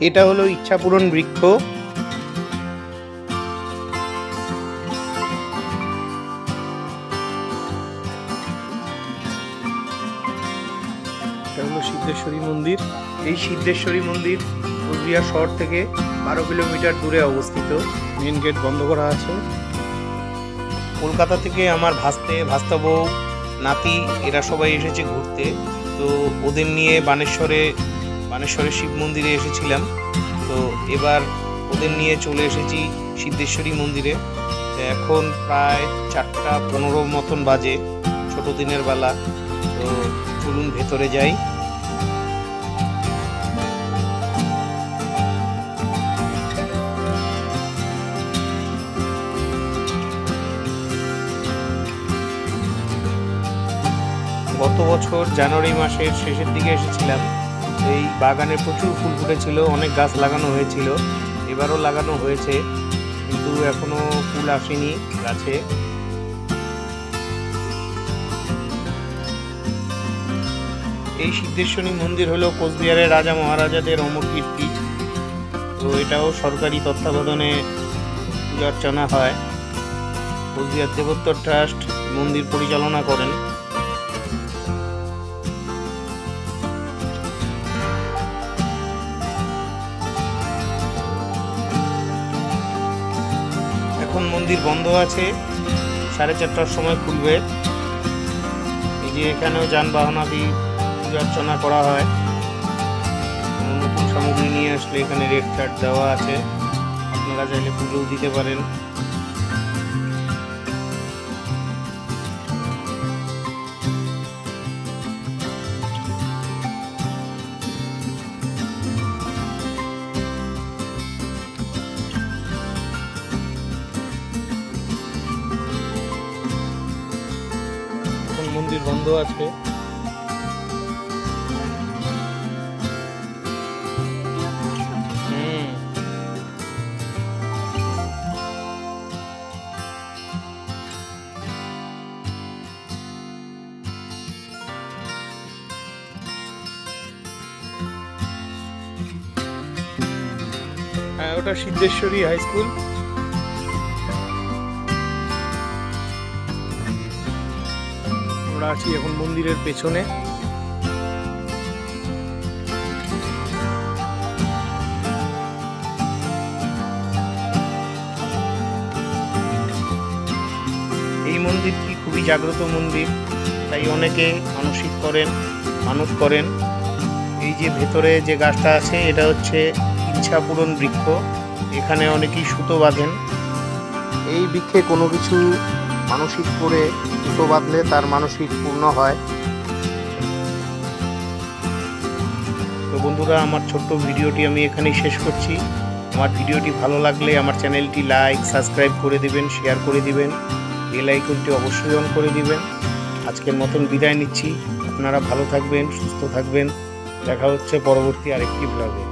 এটা হলো ইচ্ছাপূরণ বৃক্ষ। এটা হলো সিদ্ধেশ্বরী মন্দির। এই সিদ্ধেশ্বরী মন্দির কোচবিহার শহর থেকে 12 কিলোমিটার দূরে অবস্থিত। মেন গেট বন্ধ করা আছে। কলকাতা থেকে আমার ভাস্তা বউ, নাতি এরা সবাই এসেছে ঘুরতে। তো ওদের নিয়ে বানেশ্বরে শিব মন্দিরে এসেছিলাম। তো এবার ওদের নিয়ে চলে এসেছি সিদ্ধেশ্বরী মন্দিরে। এখন প্রায় 4টা 15 মতন বাজে, ছোট দিনের বেলা। তো চলুন ভেতরে যাই। গত বছর জানুয়ারি মাসের শেষের দিকে এসেছিলাম। এই বাগানে প্রচুর ফুল ফুটেছিল, অনেক গাছ লাগানো হয়েছিল। এবারও লাগানো হয়েছে, কিন্তু এখনো ফুল আসেনি গাছে। এই সিদ্ধেশ্বরী মন্দির হলো কোচবিহারের রাজা মহারাজাদের অমর কীর্তি। তো এটাও সরকারি তত্ত্বাবধানে পূজা অর্চনা হয়। কোচবিহার দেবোত্তর ট্রাস্ট মন্দির পরিচালনা করেন। এখন মন্দির বন্ধ আছে, 4:30টার সময় খুলবে। এই যে এখানেও যানবাহন আদি পূজা অর্চনা করা হয়। নতুন সামগ্রী নিয়ে আসলে এখানে রেড চার্ট দেওয়া আছে, আপনারা চাইলে পুজোও দিতে পারেন। মন্দির বন্ধ আছে। হ্যাঁ, ওটা সিদ্ধেশ্বরী হাই স্কুল। আমরা আছি এখন মন্দিরের পেছনে। এই মন্দিরটি খুবই জাগ্রত মন্দির, তাই অনেকে মানুষ করেন। এই যে ভেতরে যে গাছটা আছে এটা হচ্ছে ইচ্ছাপূরণ বৃক্ষ। এখানে অনেকেই সুতো বাঁধেন। এই বৃক্ষে কোনো কিছু মানসিক করে সুতো বাঁধলে তার মানসিক পূর্ণ হয়। তো বন্ধুরা, আমার ছোট্ট ভিডিওটি আমি এখানেই শেষ করছি। আমার ভিডিওটি ভালো লাগলে আমার চ্যানেলটি লাইক, সাবস্ক্রাইব করে দিবেন, শেয়ার করে দিবেন, বেল আইকনটি অবশ্যই অন করে দিবেন। আজকের মতন বিদায় নিচ্ছি। আপনারা ভালো থাকবেন, সুস্থ থাকবেন। দেখা হচ্ছে পরবর্তী আরেকটি ব্লগে।